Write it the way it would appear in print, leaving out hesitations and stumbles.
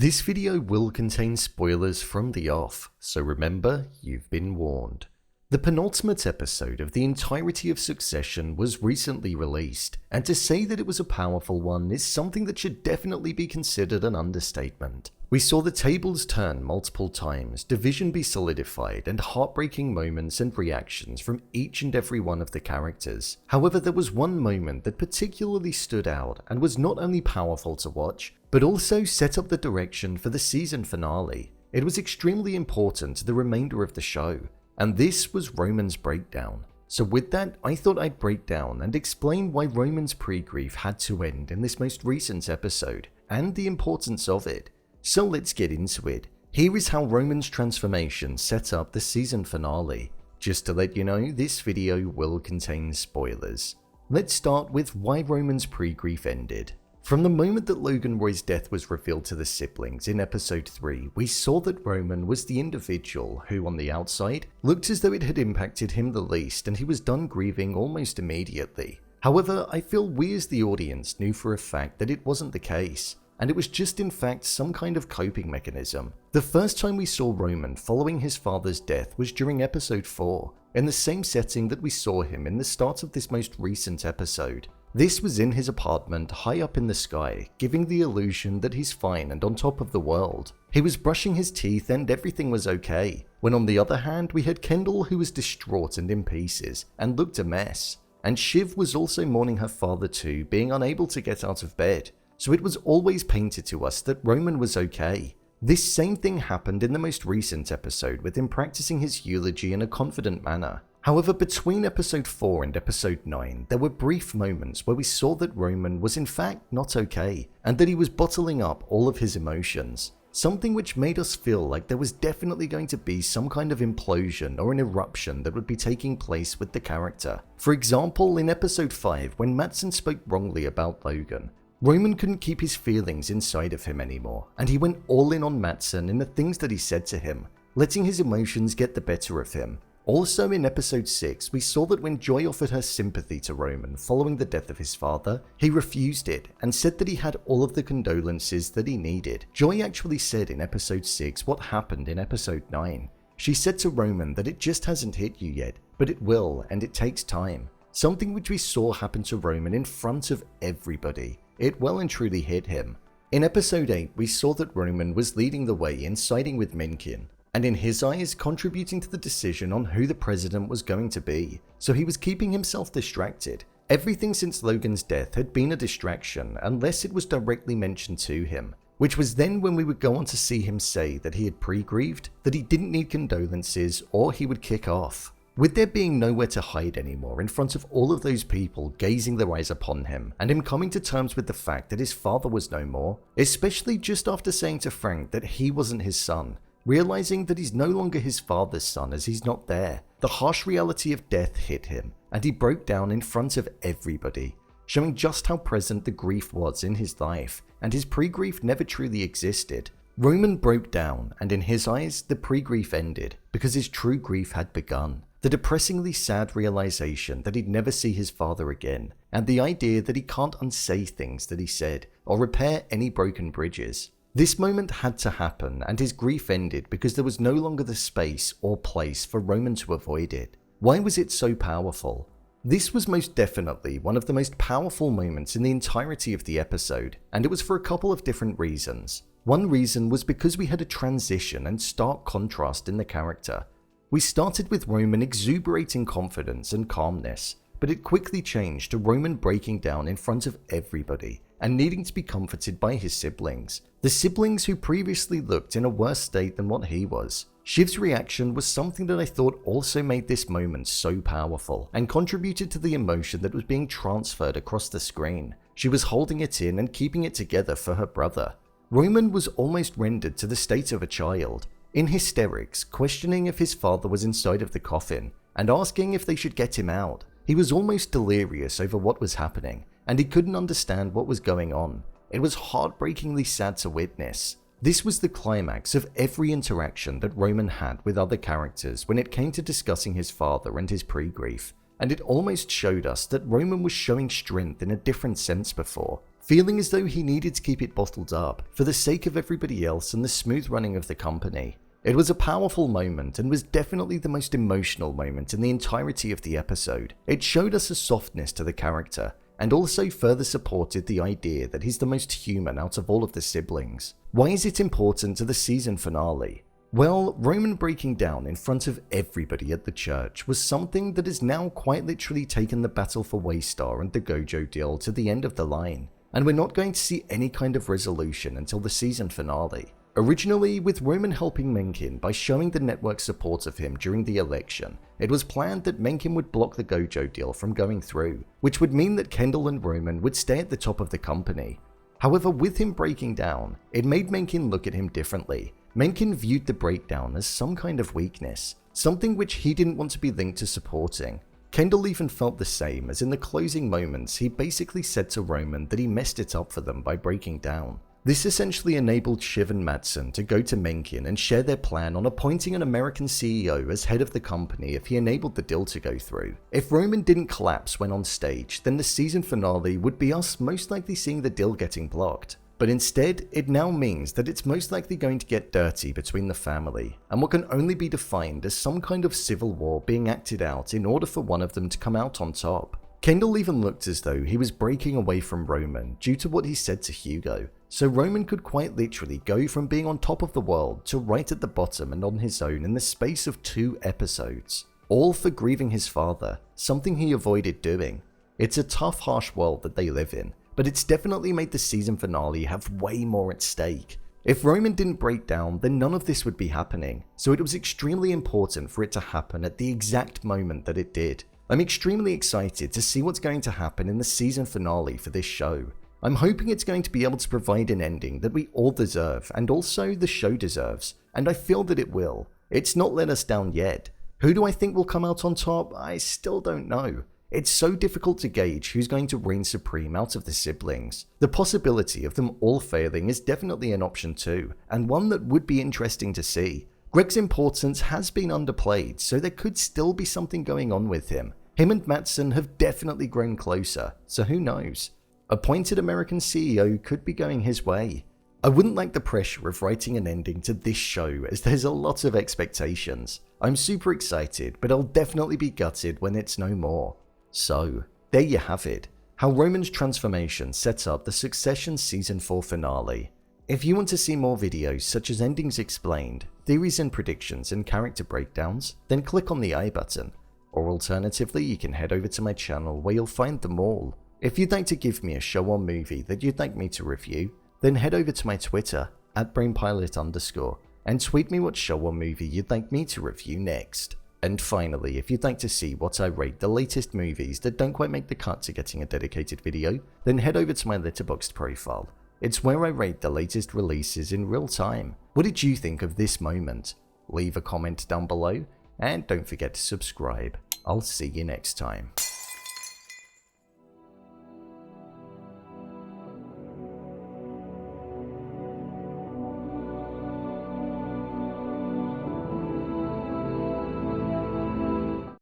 This video will contain spoilers from the off, so remember, you've been warned. The penultimate episode of the entirety of Succession was recently released, and to say that it was a powerful one is something that should definitely be considered an understatement. We saw the tables turn multiple times, division be solidified, and heartbreaking moments and reactions from each and every one of the characters. However, there was one moment that particularly stood out and was not only powerful to watch, but also set up the direction for the season finale. It was extremely important to the remainder of the show, and this was Roman's breakdown. So with that, I thought I'd break down and explain why Roman's pre-grief had to end in this most recent episode, and the importance of it. So let's get into it. Here is how Roman's transformation set up the season finale. Just to let you know, this video will contain spoilers. Let's start with why Roman's pre-grief ended. From the moment that Logan Roy's death was revealed to the siblings in episode 3, we saw that Roman was the individual who, on the outside, looked as though it had impacted him the least and he was done grieving almost immediately. However, I feel we as the audience knew for a fact that it wasn't the case, and it was just in fact some kind of coping mechanism. The first time we saw Roman following his father's death was during episode 4, in the same setting that we saw him in the start of this most recent episode. This was in his apartment high up in the sky, giving the illusion that he's fine and on top of the world. He was brushing his teeth and everything was okay, when on the other hand we had Kendall who was distraught and in pieces, and looked a mess. And Shiv was also mourning her father too, being unable to get out of bed. So it was always painted to us that Roman was okay. This same thing happened in the most recent episode with him practicing his eulogy in a confident manner. However, between episode 4 and episode 9, there were brief moments where we saw that Roman was in fact not okay, and that he was bottling up all of his emotions. Something which made us feel like there was definitely going to be some kind of implosion or an eruption that would be taking place with the character. For example, in episode 5, when Matsson spoke wrongly about Logan, Roman couldn't keep his feelings inside of him anymore, and he went all in on Matsson in the things that he said to him, letting his emotions get the better of him. Also in episode 6, we saw that when Joy offered her sympathy to Roman following the death of his father, he refused it and said that he had all of the condolences that he needed. Joy actually said in episode 6 what happened in episode 9. She said to Roman that it just hasn't hit you yet, but it will, and it takes time. Something which we saw happen to Roman in front of everybody. It well and truly hit him. In episode 8, we saw that Roman was leading the way in siding with Minkin, and in his eyes contributing to the decision on who the president was going to be, so he was keeping himself distracted. Everything since Logan's death had been a distraction unless it was directly mentioned to him, which was then when we would go on to see him say that he had pre-grieved, that he didn't need condolences, or he would kick off. With there being nowhere to hide anymore in front of all of those people gazing their eyes upon him, and him coming to terms with the fact that his father was no more, especially just after saying to Frank that he wasn't his son, realizing that he's no longer his father's son as he's not there, the harsh reality of death hit him, and he broke down in front of everybody, showing just how present the grief was in his life, and his pre-grief never truly existed. Roman broke down, and in his eyes, the pre-grief ended, because his true grief had begun. The depressingly sad realization that he'd never see his father again, and the idea that he can't unsay things that he said, or repair any broken bridges. This moment had to happen, and his grief ended because there was no longer the space or place for Roman to avoid it. Why was it so powerful? This was most definitely one of the most powerful moments in the entirety of the episode, and it was for a couple of different reasons. One reason was because we had a transition and stark contrast in the character. We started with Roman exuberating confidence and calmness, but it quickly changed to Roman breaking down in front of everybody and needing to be comforted by his siblings. The siblings who previously looked in a worse state than what he was. Shiv's reaction was something that I thought also made this moment so powerful and contributed to the emotion that was being transferred across the screen. She was holding it in and keeping it together for her brother. Roman was almost rendered to the state of a child, in hysterics, questioning if his father was inside of the coffin and asking if they should get him out. He was almost delirious over what was happening, and he couldn't understand what was going on. It was heartbreakingly sad to witness. This was the climax of every interaction that Roman had with other characters when it came to discussing his father and his pre-grief, and it almost showed us that Roman was showing strength in a different sense before. feeling as though he needed to keep it bottled up for the sake of everybody else and the smooth running of the company. It was a powerful moment and was definitely the most emotional moment in the entirety of the episode. It showed us a softness to the character, and also further supported the idea that he's the most human out of all of the siblings. Why is it important to the season finale? Well, Roman breaking down in front of everybody at the church was something that has now quite literally taken the battle for Waystar and the Gojo deal to the end of the line, and we're not going to see any kind of resolution until the season finale. Originally, with Roman helping Mencken by showing the network's support of him during the election, it was planned that Mencken would block the Gojo deal from going through, which would mean that Kendall and Roman would stay at the top of the company. However, with him breaking down, it made Mencken look at him differently. Mencken viewed the breakdown as some kind of weakness, something which he didn't want to be linked to supporting. Kendall even felt the same, as in the closing moments he basically said to Roman that he messed it up for them by breaking down. This essentially enabled Shiv and Matsson to go to Mencken and share their plan on appointing an American CEO as head of the company if he enabled the deal to go through. If Roman didn't collapse when on stage, then the season finale would be us most likely seeing the deal getting blocked. But instead, it now means that it's most likely going to get dirty between the family, and what can only be defined as some kind of civil war being acted out in order for one of them to come out on top. Kendall even looked as though he was breaking away from Roman due to what he said to Hugo, so Roman could quite literally go from being on top of the world to right at the bottom and on his own in the space of 2 episodes, all for grieving his father, something he avoided doing. It's a tough, harsh world that they live in, but it's definitely made the season finale have way more at stake. If Roman didn't break down, then none of this would be happening, so it was extremely important for it to happen at the exact moment that it did. I'm extremely excited to see what's going to happen in the season finale for this show. I'm hoping it's going to be able to provide an ending that we all deserve and also the show deserves, and I feel that it will. It's not let us down yet. Who do I think will come out on top? I still don't know. It's so difficult to gauge who's going to reign supreme out of the siblings. The possibility of them all failing is definitely an option too, and one that would be interesting to see. Greg's importance has been underplayed, so there could still be something going on with him. Him and Matsson have definitely grown closer, so who knows? Appointed American CEO could be going his way. I wouldn't like the pressure of writing an ending to this show, as there's a lot of expectations. I'm super excited, but I'll definitely be gutted when it's no more. So, there you have it, how Roman's transformation sets up the Succession Season 4 finale. If you want to see more videos such as endings explained, theories and predictions and character breakdowns, then click on the I button. Or alternatively, you can head over to my channel where you'll find them all. If you'd like to give me a show or movie that you'd like me to review, then head over to my Twitter, @brainpilot_, and tweet me what show or movie you'd like me to review next. And finally, if you'd like to see what I rate the latest movies that don't quite make the cut to getting a dedicated video, then head over to my Letterboxd profile. It's where I rate the latest releases in real time. What did you think of this moment? Leave a comment down below, and don't forget to subscribe. I'll see you next time.